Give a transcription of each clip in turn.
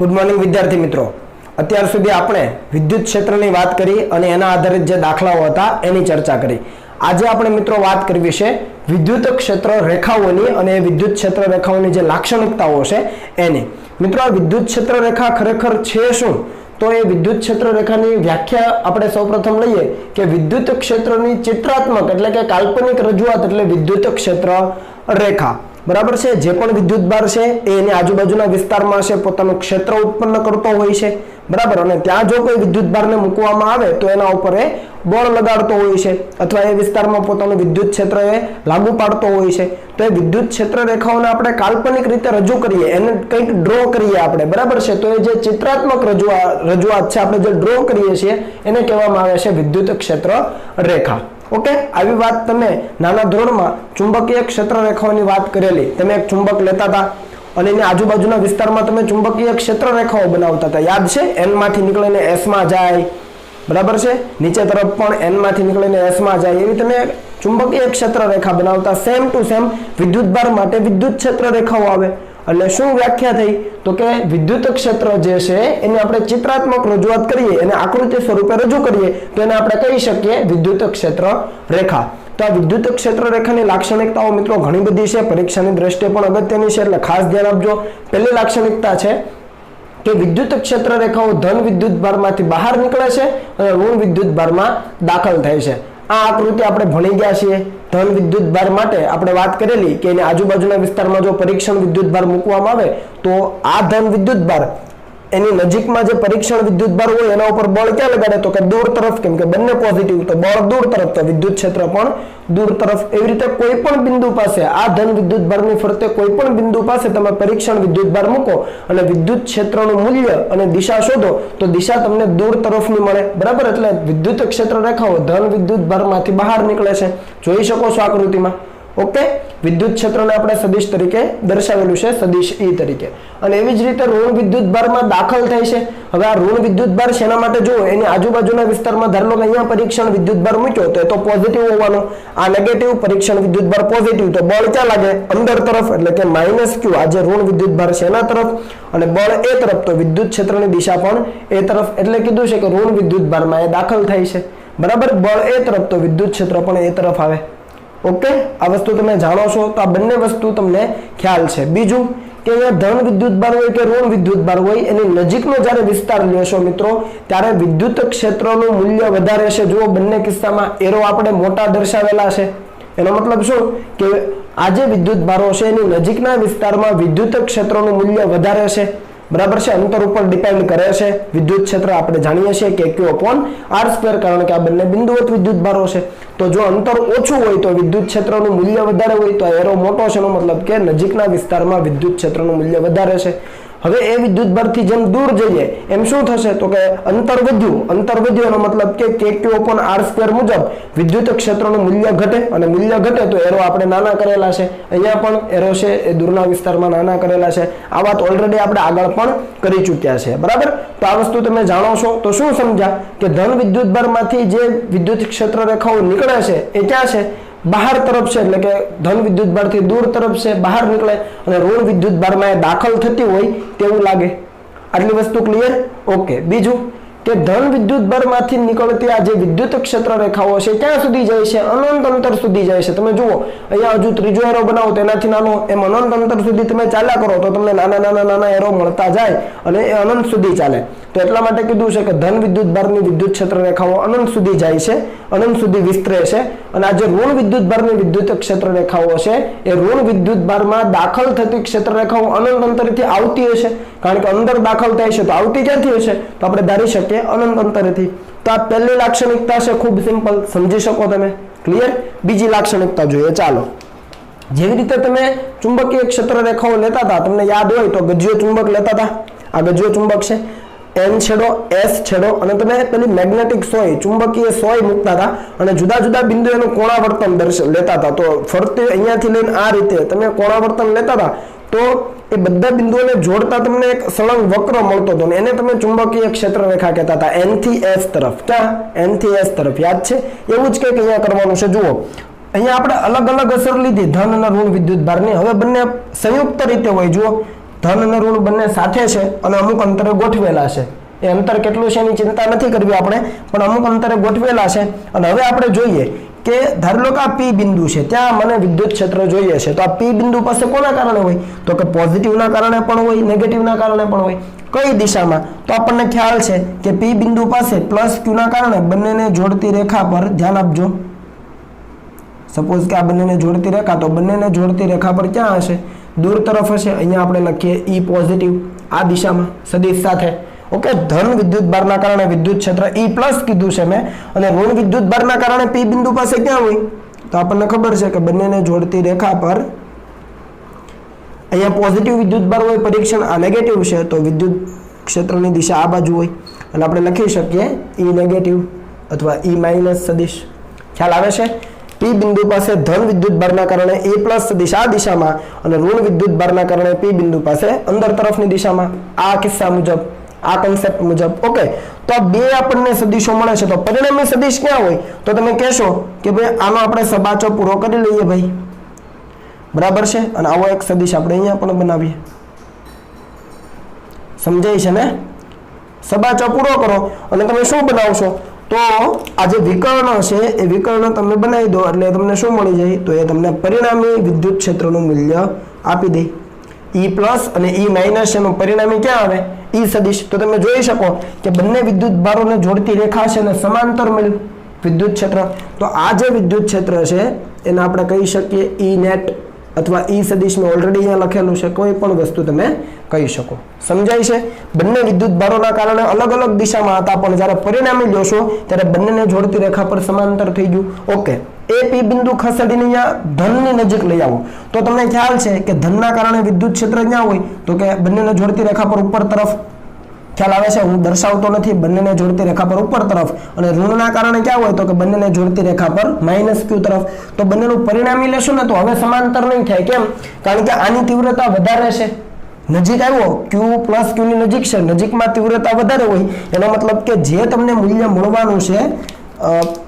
Good morning વિદ્યાર્થી મિત્રો, અત્યાર સુધી આપણે વિદ્યુત ક્ષેત્રની વાત કરી અને એના આધારિત જે દાખલાઓ હતા એની ચર્ચા કરી. આજે આપણે મિત્રો વાત કરવી છે વિદ્યુત ક્ષેત્ર રેખાઓની અને વિદ્યુત ક્ષેત્ર રેખાઓની જે લાક્ષણિકતાઓ છે એની. મિત્રો આ વિદ્યુત ક્ષેત્ર રેખા ખરેખર છે શું? તો એ વિદ્યુત ક્ષેત્ર રેખાની વ્યાખ્યા આપણે સૌપ્રથમ લઈએ કે વિદ્યુત ક્ષેત્રની ચિત્રાત્મક એટલે કે કાલ્પનિક રજૂઆત એટલે વિદ્યુત ક્ષેત્ર રેખા. બરાબર છે. જે પણ વિદ્યુત ભાર છે એ એની આજુબાજુના વિસ્તારમાં છે પોતાનું ક્ષેત્ર ઉત્પન્ન કરતો હોય છે. બરાબર. અને ત્યાં જો કોઈ વિદ્યુત ભારને મૂકવામાં આવે તો એના ઉપર એ બળ લગાડતો હોય છે અથવા એ વિસ્તારમાં પોતાનું વિદ્યુત ક્ષેત્ર એ લાગુ પાડતો હોય છે. તો એ વિદ્યુત ક્ષેત્ર રેખાઓને આપણે કાલ્પનિક રીતે રજૂ કરીએ, એને કંઈક ડ્રો કરીએ આપણે. બરાબર છે. તો એ જે ચિત્રાત્મક રજૂઆત છે આપણે જે ડ્રો કરીએ છીએ એને કહેવામાં આવે છે વિદ્યુત ક્ષેત્ર રેખા. ઓકે, આવી વાત તમે નાના ધોરણમાં ચુંબકીય ક્ષેત્ર રેખાઓની વાત કરેલી. તમે એક ચુંબક લેતા હતા અને એની આજુબાજુના વિસ્તારમાં તમે ચુંબકીય ક્ષેત્ર રેખાઓ બનાવતા હતા. યાદ છે? એન માંથી નીકળીને એસ માં જાય. બરાબર છે. નીચે તરફ પણ એન માંથી નીકળીને એસ માં જાય. એવી તમે ચુંબકીય ક્ષેત્ર રેખા બનાવતા. સેમ ટુ સેમ વિદ્યુત ભાર માટે વિદ્યુત ક્ષેત્ર રેખાઓ આવે. એટલે શું વ્યાખ્યા થઈ? તો કે વિદ્યુત ક્ષેત્ર જે છે એની આપણે ચિત્રાત્મક રજૂઆત કરીએ, એને આકૃતિ સ્વરૂપે રજૂ કરીએ તો એને આપણે કહી શકીએ વિદ્યુત ક્ષેત્ર રેખા. તો આ વિદ્યુત ક્ષેત્ર રેખાની લાક્ષણિકતાઓ મિત્રો ઘણી બધી છે, પરીક્ષાની દ્રષ્ટિએ પણ અગત્યની છે, એટલે ખાસ ધ્યાન આપજો. પહેલી લાક્ષણિકતા છે કે વિદ્યુત ક્ષેત્ર રેખાઓ ધન વિદ્યુત ભારમાંથી બહાર નીકળે છે અને ઋણ વિદ્યુત ભારમાં દાખલ થાય છે. આ આકૃતિ આપણે ભણી ગયા છીએ. ધન વિદ્યુત ભાર માટે આપણે વાત કરેલી કે એની આજુબાજુના વિસ્તારમાં જો પરીક્ષણ વિદ્યુત ભાર મૂકવામાં આવે તો આ ધન વિદ્યુત ભાર એની નજીકમાં જે પરીક્ષણ વિદ્યુત ભાર હોય એના ઉપર બળ ક્યાં લગાડે? તો કે દૂર તરફ. કેમ કે બંને પોઝિટિવ, તો બળ દૂર તરફ, તો વિદ્યુત ક્ષેત્ર પણ દૂર તરફ. એવી રીતે કોઈ પણ બિંદુ પાસે આ ધન વિદ્યુત ભારની ફરતે કોઈ પણ બિંદુ પાસે તમે પરીક્ષણ વિદ્યુત ભાર મૂકો અને વિદ્યુત ક્ષેત્રનું મૂલ્ય અને દિશા શોધો તો દિશા તમને દૂર તરફની મળે. બરાબર. એટલે વિદ્યુત ક્ષેત્ર રેખાઓ ધન વિદ્યુત ભારમાંથી બહાર નીકળે છે. જોઈ શકો છો આકૃતિમાં. ઓકે, વિદ્યુત ક્ષેત્રને આપણે સદિશ તરીકે દર્શાવેલું છે, સદિશ ઈ તરીકે. અને એવી જ રીતે ઋણ વિદ્યુત ભારમાં દાખલ થાય છે. હવે આ ઋણ વિદ્યુત ભાર શેના માટે જુઓ, એની આજુબાજુના વિસ્તારમાં ધારો કે અહીંયા પરીક્ષણ વિદ્યુત ભાર મૂક્યો તો એ તો પોઝિટિવ હોવાનો, આ નેગેટિવ, પરીક્ષણ વિદ્યુત ભાર પોઝિટિવ, તો બળ ક્યાં લાગે? અંદર તરફ, એટલે કે માઇનસ ક્યુ, આ જે ઋણ વિદ્યુત ભાર છે એના તરફ અને બળ એ તરફ, તો વિદ્યુત ક્ષેત્રની દિશા પણ એ તરફ. એટલે કીધું છે કે ઋણ વિદ્યુત ભારમાં એ દાખલ થાય છે. બરાબર. બળ એ તરફ તો વિદ્યુત ક્ષેત્ર પણ એ તરફ આવે. ઓકે, આ વસ્તુ તમે જાણો છો, તો આ બંને વસ્તુ તમને ખ્યાલ છે. બીજું કે અહીંયા ધન વિદ્યુત ભાર હોય કે ઋણ વિદ્યુત ભાર હોય એની નજીકનો જ્યારે વિસ્તાર લેશો મિત્રો ત્યારે વિદ્યુત ક્ષેત્રનું મૂલ્ય વધારે છે. જુઓ, બંને કિસ્સામાં એરો આપણે મોટા દર્શાવેલા છે. એનો મતલબ શું કે આ જે વિદ્યુત ભારો છે એની નજીકના વિસ્તારમાં વિદ્યુત ક્ષેત્રનું મૂલ્ય વધારે છે. બરાબર છે. અંતર ઉપર ડિપેન્ડ કરે છે વિદ્યુત ક્ષેત્ર. આપણે જાણીએ છીએ કે Q/R², કારણ કે આ બંને બિંદુવત વિદ્યુત ભારો છે. તો જો અંતર ઓછું હોય તો વિદ્યુત ક્ષેત્રનું મૂલ્ય વધારે હોય, તો એરો મોટો છે એનો મતલબ કે નજીકના વિસ્તારમાં વિદ્યુત ક્ષેત્રનું મૂલ્ય વધારે છે. હવે એ વિદ્યુત ભારથી જેમ દૂર જઈએ એમ શું થશે? તો કે અંતર વધ્યું એનો મતલબ કે Q/R² મુજબ વિદ્યુત ક્ષેત્રનું મૂલ્ય ઘટે, અને મૂલ્ય ઘટે તો એરો આપણે નાના કરેલા છે. અહીંયા પણ એરો છે એ દૂરના વિસ્તારમાં નાના કરેલા છે. આ વાત ઓલરેડી આપણે આગળ પણ કરી ચૂક્યા છે. બરાબર. તો આ વસ્તુ તમે જાણો છો. તો શું સમજ્યા કે ધન વિદ્યુત ભારમાંથી જે વિદ્યુત ક્ષેત્ર રેખાઓ નીકળે છે એ ક્યાં છે? બહાર તરફ છે. એટલે કે ધન વિદ્યુત ભારથી દૂર તરફ છે, બહાર નીકળે, અને ઋણ વિદ્યુત ભારમાં એ દાખલ થતી હોય તેવું લાગે. આટલી વસ્તુ ક્લિયર? ઓકે. બીજું કે ધન વિદ્યુત ભારમાંથી નીકળતી આ જે વિદ્યુત ક્ષેત્ર રેખાઓ છે ક્યાં સુધી જાય છે? અનંત અંતર સુધી જાય છે. તમે જુઓ, અહીંયા હજુ ત્રીજો એરો બનાવો તો એનાથી નાનો, એમ અનંત અંતર સુધી તમે ચાલ્યા કરો તો તમને નાના એરો મળતા જાય અને એ અનંત સુધી ચાલે. તો એટલા માટે કીધું છે કે ધન વિદ્યુત ભારની વિદ્યુત ક્ષેત્ર રેખાઓ અનંત સુધી જાય છે, અનંત સુધી વિસ્તરે છે. અને આ જે ઋણ વિદ્યુત ભારની વિદ્યુત ક્ષેત્ર રેખાઓ છે એ ઋણ વિદ્યુત ભારમાં દાખલ થતી ક્ષેત્ર રેખાઓ અનંત અંતરથી આવતી હશે, કારણ કે અંદર દાખલ થાય છે તો આવતી ક્યાંથી હશે? તો આપણે ધારી શકીએ અનંત અંતરથી. તો આ પહેલી લાક્ષણિકતા છે, ખૂબ સિમ્પલ, સમજી શકો તમે. ક્લિયર? બીજી લાક્ષણિકતા જોઈએ. ચાલો, જેવી રીતે તમે ચુંબકીય ક્ષેત્ર રેખાઓ લેતા હતા, તમને યાદ હોય તો ગજ્યો ચુંબક લેતા હતા. આ ગજ્યો ચુંબક છે, N છેડો, S છેડો, અને તમે પેલી મેગ્નેટિક સોય, ચુંબકીય સોય મૂકતા હતા અને જુદા જુદા બિંદુ એનું કોણાવર્તન લેતા હતા. તો ફરતે અહીંયાથી લઈને આ રીતે તમે કોણાવર્તન લેતા હતા તો એ બધા બિંદુઓને જોડતા તમને એક સળંગ વક્ર મળતો હતો, એને તમે ચુંબકીય ક્ષેત્ર રેખા કહેતા હતા. N થી S તરફ. ક્યાં? N થી S તરફ. યાદ છે? એવું જ કંઈક અહીંયા કરવાનું છે. જુઓ, અહીંયા આપણે અલગ અલગ અસર લીધી ધન અને ઋણ વિદ્યુત ભારની. હવે બંને સંયુક્ત રીતે હોય. જુઓ, ધન અને ઋણ બંને સાથે છે અને અમુક અંતરે ગોઠવેલા છે. એ અંતર કેટલું છે એની ચિંતા નથી કરવી આપણે, પણ અમુક અંતરે ગોઠવેલા છે. અને હવે આપણે જોઈએ કે ધારો લો કે આ પી બિંદુ છે, ત્યાં મને વિદ્યુત ક્ષેત્ર જોઈએ છે, તો આ પી બિંદુ પાસે કોના કારણે હોય? તો કે પોઝિટિવના કારણે પણ હોય, નેગેટિવના કારણે પણ હોય. કઈ દિશામાં? તો આપણને ખ્યાલ છે કે પી બિંદુ પાસે પ્લસ ક્યુ ના કારણે બંનેને જોડતી રેખા પર ધ્યાન આપજો. સપોઝ કે આ બંનેને જોડતી રેખા, તો બંનેને જોડતી રેખા પર ક્યાં હશે? દૂર તરફ હશે. અહીંયા આપણે લખીએ ઈ પોઝિટિવ, આ દિશામાં સદિશ સાથે. ઓકે, ધન વિદ્યુત ભારના કારણે વિદ્યુત ક્ષેત્ર ઈ પ્લસ કીધું છે મેં, અને ઋણ વિદ્યુત ભારના કારણે પી બિંદુ પાસે ક્યાં હોય? તો આપણને ખબર છે કે બંનેને જોડતી રેખા પર અહીંયા પોઝિટિવ વિદ્યુત ભાર હોય પરીક્ષણ, આ નેગેટિવ છે, તો વિદ્યુત ક્ષેત્રની દિશા આ બાજુ હોય અને આપણે લખી શકીએ ઈ નેગેટિવ અથવા ઈ માઇનસ સદિશ. ખ્યાલ આવે છે? પી બિંદુ પાસે ધન વિદ્યુત ભારના કારણે એ પ્લસ સદિશ આ દિશામાં અને ઋણ વિદ્યુત ભારના કારણે પી બિંદુ પાસે અંદર તરફની દિશામાં, આ કિસ્સા મુજબ, આ કન્સેપ્ટ મુજબ. ઓકે, તો આ બે આપણને સદિશો મળે છે, તો પરિણામી સદિશ ક્યાં હોય? તો તમે કહેશો કે ભાઈ આનો આપણે સબાચો પૂરો કરી લઈએ ભાઈ, બરાબર છે. અને આવો એક સદિશ આપણે અહીંયા પણ બનાવીએ. સમજાય છે ને? સબાચો પૂરો કરો અને તમે શું બનાવશો? તો આ જે વિકર્ણ છે એ વિકર્ણ તમે બનાવી દો એટલે તમને શું મળી જાય? તો એ તમને પરિણામી વિદ્યુત ક્ષેત્રનું મૂલ્ય આપી દે. ઈ પ્લસ અને ઈ માઇનસ એનું પરિણામી ક્યાં આવે? ઈ સદિશ. તો તમે જોઈ શકો કે બંને વિદ્યુત ભારોને જોડતી રેખા છે અને સમાંતર મળ્યું વિદ્યુત ક્ષેત્ર. તો આ જે વિદ્યુત ક્ષેત્ર છે એને આપણે કહી શકીએ ઈ નેટ અથવા ઈ સદિશ. મેં ઓલરેડી અહીંયા લખેલું છે, કોઈ પણ વસ્તુ તમે કહી શકો. સમજાય છે? બંને વિદ્યુત ભારોના કારણે અલગ અલગ દિશામાં હતા, પણ જ્યારે પરિણામી જોશો ત્યારે બંનેને જોડતી રેખા પર સમાંતર થઈ ગયું. ઓકે, એ પી બિંદુ ખસેડીને અહીંયા ધનની નજીક લઈ આવો તો તમને ખ્યાલ છે કે ધનના કારણે વિદ્યુત ક્ષેત્ર ક્યાં હોય? તો કે બંનેને જોડતી રેખા પર ઉપર તરફ. ખ્યાલ આવે છે? હું દર્શાવતો નથી, બંનેને જોડતી રેખા પર ઉપર તરફ. અને ઋણના કારણે ક્યાં હોય? તો કે બંનેને જોડતી રેખા પર માઇનસ ક્યુ તરફ. તો બંનેનું પરિણામી લેશો ને તો હવે સમાંતર નહીં થાય. કેમ? કારણ કે આની તીવ્રતા વધારે છે, નજીક આવ્યો, ક્યુ પ્લસ ક્યુ ની નજીક છે, નજીકમાં તીવ્રતા વધારે હોય, એનો મતલબ કે જે તમને મૂલ્ય મળવાનું છે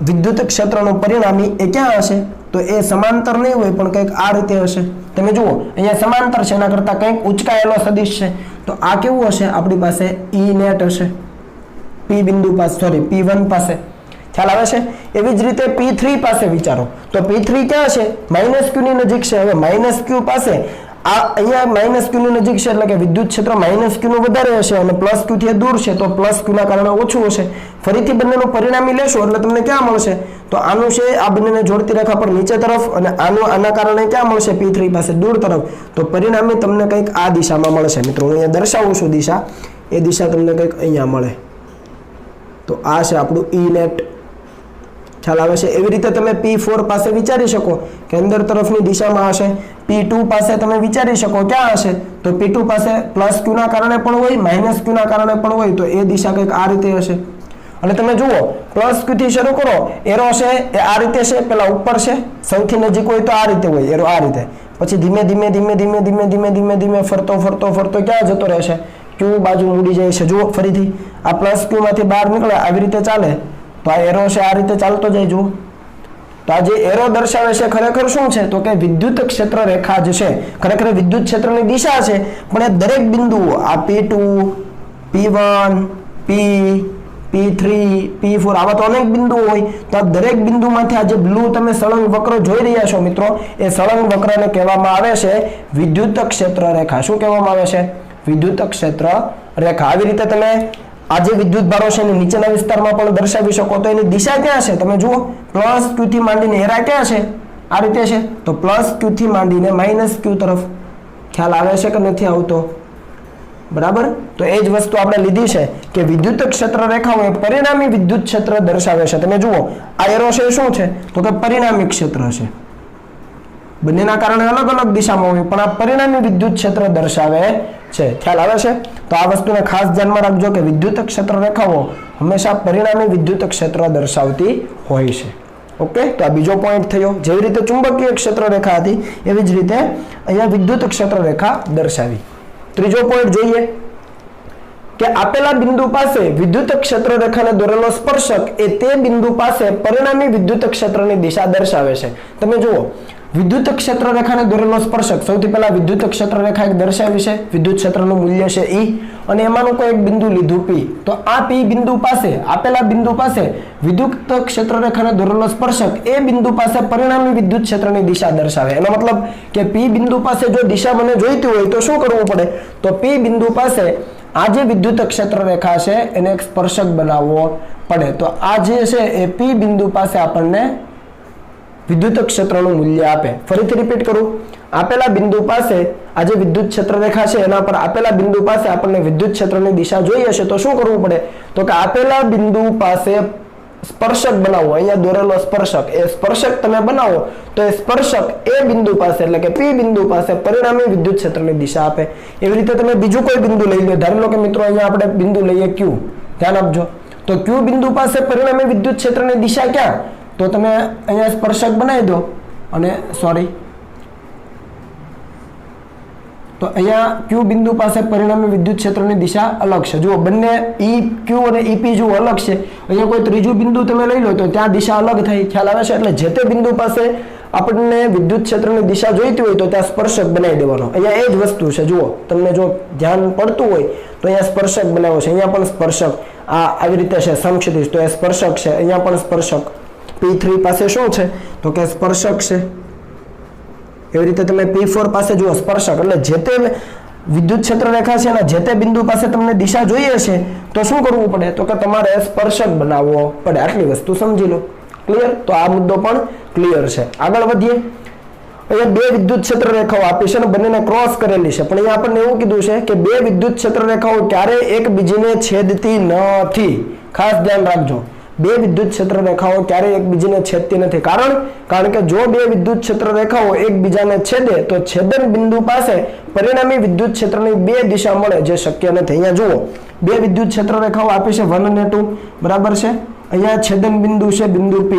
વિદ્યુત ક્ષેત્રનું પરિણામી એ ક્યાં હશે? તો એ સમાંતર નહીં હોય, પણ કંઈક આ રીતે હશે. તમે જુઓ અહીંયા સમાંતર છે, એના કરતા કંઈક ઉચકાયેલો સદિશ છે. તો આ કેવું હશે? આપણી પાસે ઈ નેટ હશે પી બિંદુ પાસે, સોરી P1 પાસે. ખ્યાલ આવે છે? એવી જ રીતે P3 પાસે વિચારો. તો P3 ક્યાં છે? માઇનસ ક્યુ ની નજીક છે. હવે માઇનસ ક્યુ પાસે આ અહીંયા માઇનસ ક્યુ ની નજીક છે એટલે કે વિદ્યુત ક્ષેત્ર માઇનસ ક્યુ નું વધારે હશે અને પ્લસ ક્યુ થી દૂર છે, તો પ્લસ ક્યુ ના કારણે ઓછું હશે. ફરીથી બંનેનું પરિણામી લેશો એટલે તમને ક્યાં મળશે? તો આનું છે આ બંનેને જોડતી રેખા પર નીચે તરફ અને આનું આના કારણે ક્યાં મળશે? P3 પાસે દૂર તરફ. તો પરિણામી તમને કંઈક આ દિશામાં મળશે. મિત્રો હું અહીંયા દર્શાવું છું દિશા, એ દિશા તમને કંઈક અહીંયા મળે. તો આ છે આપણું ઈ નેટ. ખ્યાલ આવે છે? એવી રીતે તમે P4 પાસે વિચારી શકો કે અંદર તરફની દિશામાં હશે. P2 પાસે તમે વિચારી શકો ક્યાં હશે? તો P2 પાસે પ્લસ ક્યુ ના કારણે પણ હોય, માઇનસ ક્યુ ના કારણે પણ હોય, તો એ દિશા કંઈક આ રીતે હશે. અને તમે જુઓ પ્લસ ક્યુ થી શરૂ કરો, એરો છે એ આ રીતે છે, પેલા ઉપર છે, સૌથી નજીક હોય તો આ રીતે હોય એરો, આ રીતે. પછી ધીમે ધીમે ધીમે ધીમે ધીમે ધીમે ધીમે ધીમે ફરતો ફરતો ફરતો ક્યાં જતો રહેશે? ક્યુ બાજુ ઉડી જાય છે. જુઓ ફરીથી આ પ્લસ ક્યુ માંથી બહાર નીકળે, આવી રીતે ચાલે, તો આ એરો છે આ રીતે ચાલતો જાય. જુઓ તો આ જે એરો દર્શાવે છે ખરેખર શું છે? તો કે વિદ્યુત ક્ષેત્ર રેખા જ છે. ખરેખર વિદ્યુત ક્ષેત્રની દિશા છે, પણ એ દરેક બિંદુઓ આ P2, P1, P3, P4 આવા તો અનેક બિંદુઓ હોય. તો આ દરેક બિંદુમાંથી આ જે બ્લુ તમે સળંગ વક્ર જોઈ રહ્યા છો મિત્રો, એ સળંગ વક્રને કહેવામાં આવે છે વિદ્યુત ક્ષેત્ર રેખા. શું કહેવામાં આવે છે? વિદ્યુત ક્ષેત્ર રેખા. આવી રીતે તમે આ જે વિદ્યુત ભારો છે એની નીચેના વિસ્તારમાં પણ દર્શાવી શકો. તો એની દિશા ક્યાં છે? તમે જુઓ પ્લસ ક્યુ થી માંડીને એરા ક્યાં છે? આ રીતે છે. તો પ્લસ ક્યુ થી માંડીને માઇનસ ક્યુ તરફ. ખ્યાલ આવે છે કે નથી આવતો? બરાબર. તો એ જ વસ્તુ આપણે લીધી છે કે વિદ્યુત ક્ષેત્ર રેખાઓ એ પરિણામી વિદ્યુત ક્ષેત્ર દર્શાવે છે. તમે જુઓ આ એરો છે શું છે? તો કે પરિણામી ક્ષેત્ર છે. બંનેના કારણે અલગ અલગ દિશામાં હોય, પણ આ પરિણામી વિદ્યુત ક્ષેત્ર દર્શાવે છે. ખ્યાલ આવે છે? તો આ વસ્તુને ખાસ ધ્યાનમાં રાખજો કે વિદ્યુત ક્ષેત્ર રેખાઓ હંમેશા પરિણામી વિદ્યુત ક્ષેત્ર દર્શાવતી હોય છે. ઓકે, તો આ બીજો પોઈન્ટ થયો. જેવી રીતે ચુંબકીય ક્ષેત્ર રેખા હતી એવી જ રીતે અહીંયા વિદ્યુત ક્ષેત્ર રેખા દર્શાવી. ત્રીજો પોઈન્ટ જોઈએ કે આપેલા બિંદુ પાસે વિદ્યુત ક્ષેત્ર રેખાને દોરેલો સ્પર્શક એ તે બિંદુ પાસે પરિણામી વિદ્યુત ક્ષેત્રની દિશા દર્શાવે છે. તમે જુઓ વિદ્યુત ક્ષેત્ર રેખાને દોરેલો સ્પર્શક, સૌથી પહેલા વિદ્યુત ક્ષેત્ર રેખા એક દર્શાવી છે, વિદ્યુત ક્ષેત્રનું મૂલ્ય છે E અને એમાંનું કોઈ એક બિંદુ લીધું P. તો આ P બિંદુ પાસે, આપેલા બિંદુ પાસે વિદ્યુત ક્ષેત્ર રેખાને દોરેલો સ્પર્શક એ બિંદુ પાસે પરિણામી વિદ્યુત ક્ષેત્રની દિશા દર્શાવે. એનો મતલબ કે P બિંદુ પાસે જો દિશા મને જોઈતી હોય તો શું કરવું પડે? તો P બિંદુ પાસે આ જે વિદ્યુત ક્ષેત્ર રેખા છે એને એક સ્પર્શક બનાવવો પડે. તો આ જે છે એ P બિંદુ પાસે આપણને વિદ્યુત ક્ષેત્રનું મૂલ્ય આપે. ફરીથી રિપીટ કરું, આપેલા બિંદુ પાસે આ જે વિદ્યુત ક્ષેત્ર રેખા છે એના પર આપેલા બિંદુ પાસે આપણને વિદ્યુત ક્ષેત્રની દિશા જોઈએ છે તો શું કરવું પડે? તો કે આપેલા બિંદુ પાસે સ્પર્શક બનાવો, અહીંયા દોરેલો સ્પર્શક, એ સ્પર્શક તમે બનાવો તો એ સ્પર્શક એ બિંદુ પાસે એટલે કે P બિંદુ પાસે પરિણામી વિદ્યુત ક્ષેત્રની દિશા આપે. એવી રીતે તમે બીજું કોઈ બિંદુ લઈ લો. ધારી લો કે મિત્રો અહીંયા આપણે બિંદુ લઈએ Q. ધ્યાન આપજો. તો Q બિંદુ પાસે પરિણામી વિદ્યુત ક્ષેત્રની દિશા ક્યાં? તો તમે અહીંયા સ્પર્શક બનાવી દો અને તો અહીંયા Q બિંદુ પાસે પરિણામી વિદ્યુત ક્ષેત્રની દિશા અલગ છે. જુઓ બંને EQ અને EP જુઓ અલગ છે. અહીંયા કોઈ ત્રીજું બિંદુ તમે લઈ લો તો ત્યાં દિશા અલગ થઈ. ખ્યાલ આવે છે? એટલે જે તે બિંદુ પાસે આપણને વિદ્યુત ક્ષેત્રની દિશા જોઈતી હોય તો ત્યાં સ્પર્શક બનાવી દેવાનો. અહીંયા એ જ વસ્તુ છે. જુઓ તમને જો ધ્યાન પડતું હોય તો અહીંયા સ્પર્શક બનાવ્યો છે. અહીંયા પણ સ્પર્શક આવી રીતે છે સમક્ષિતિજ, તો એ સ્પર્શક છે. અહીંયા પણ સ્પર્શક. P3 પાસે શું છે? તો કે સ્પર્શક છે. એવી રીતે તમે P4 પાસે જુઓ સ્પર્શક. એટલે જે તે વિદ્યુત ક્ષેત્ર રેખા છે એના જે તે બિંદુ પાસે તમને દિશા જોઈએ છે તો શું કરવું પડે? તો કે તમારે સ્પર્શક બનાવવો પડે. આટલી વસ્તુ સમજી લો. ક્લિયર? તો આ મુદ્દો પણ ક્લિયર છે. આગળ વધીએ. અહીંયા બે વિદ્યુત ક્ષેત્ર રેખાઓ આપી છે અને બંનેને ક્રોસ કરેલી છે, પણ અહીંયા આપણને એવું કીધું છે કે બે વિદ્યુત ક્ષેત્ર રેખાઓ ક્યારેય એકબીજીને છેદતી નથી. ખાસ ધ્યાન રાખજો. બે વિદ્યુત ક્ષેત્ર રેખાઓ ક્યારેય એકબીજાને છેદતી નથી. કારણ કે જો બે વિદ્યુત ક્ષેત્ર રેખાઓ એકબીજાને છેદે તો છેદન બિંદુ પાસે પરિણામી વિદ્યુત ક્ષેત્રની બે દિશા મળે, જે શક્ય નથી. અહીંયા જુઓ બે વિદ્યુત ક્ષેત્ર રેખાઓ આપી છે 1 અને 2, બરાબર છે. અહીંયા છેદન બિંદુ છે બિંદુ P.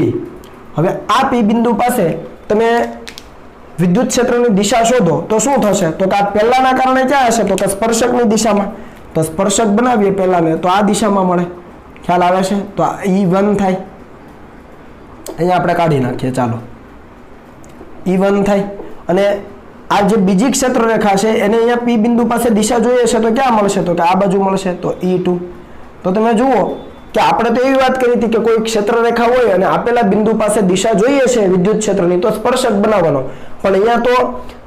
હવે આ P બિંદુ પાસે તમે વિદ્યુત ક્ષેત્રની દિશા શોધો તો શું થશે? તો કે આ પહેલાના કારણે ક્યાં હશે? તો કે સ્પર્શકની દિશામાં. તો સ્પર્શક બનાવીએ પહેલાને તો આ દિશામાં મળે. ખ્યાલ આવે છે? તો E1 થાય. અહીંયા આપણે કાઢી નાખીએ. ચાલો E1 થાય. અને આ જે બીજી ક્ષેત્ર રેખા છે એને અહીંયા P બિંદુ પાસે દિશા જોઈએ છે તો ક્યાં મળશે? તો કે આ બાજુ મળશે. તો E2. તો તમે જુઓ કે આપણે તો એવી વાત કરી હતી કે કોઈ ક્ષેત્ર રેખા હોય અને આપેલા બિંદુ પાસે દિશા જોઈએ છે વિદ્યુત ક્ષેત્રની તો સ્પર્શક બનાવવાનો. પણ અહીંયા તો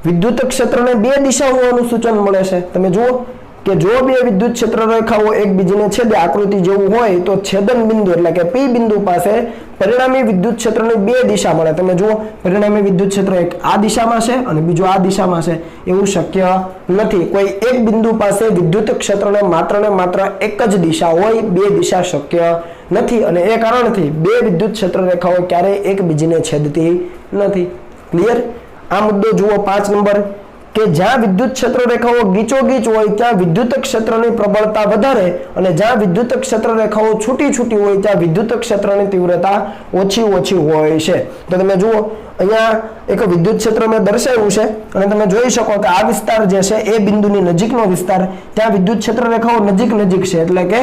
વિદ્યુત ક્ષેત્રને બે દિશા હોવાનું સૂચન મળે છે. તમે જુઓ કે જો બે વિદ્યુત ક્ષેત્ર રેખાઓ એકબીજાને છેદે, આકૃતિ જેવું હોય તો છેદન બિંદુ એટલે કે P બિંદુ પાસે પરિણામી વિદ્યુત ક્ષેત્રની બે દિશા મળે. તમે જુઓ પરિણામી વિદ્યુત ક્ષેત્ર એક આ દિશામાં છે અને બીજું આ દિશામાં છે. એવું શક્ય નથી. કોઈ એક બિંદુ પાસે વિદ્યુત ક્ષેત્રને માત્ર એક જ દિશા હોય, બે દિશા શક્ય નથી. અને એ કારણથી બે વિદ્યુત ક્ષેત્ર રેખાઓ ક્યારેય એકબીજાને છેદતી નથી. ક્લિયર? આ મુદ્દો જુઓ 5 નંબર કે જ્યાં વિદ્યુત ક્ષેત્ર રેખાઓ ગીચોગીચ હોય ત્યાં વિદ્યુત ક્ષેત્રની પ્રબળતા વધારે અને જ્યાં વિદ્યુત ક્ષેત્ર રેખાઓ છૂટી હોય ત્યાં વિદ્યુત ક્ષેત્રની તીવ્રતા ઓછી હોય છે. તો તમે જુઓ અહીંયા એક વિદ્યુત ક્ષેત્ર મેં દર્શાવ્યું છે અને તમે જોઈ શકો કે આ વિસ્તાર જે છે એ બિંદુની નજીકનો વિસ્તાર, ત્યાં વિદ્યુત ક્ષેત્ર રેખાઓ નજીક છે. એટલે કે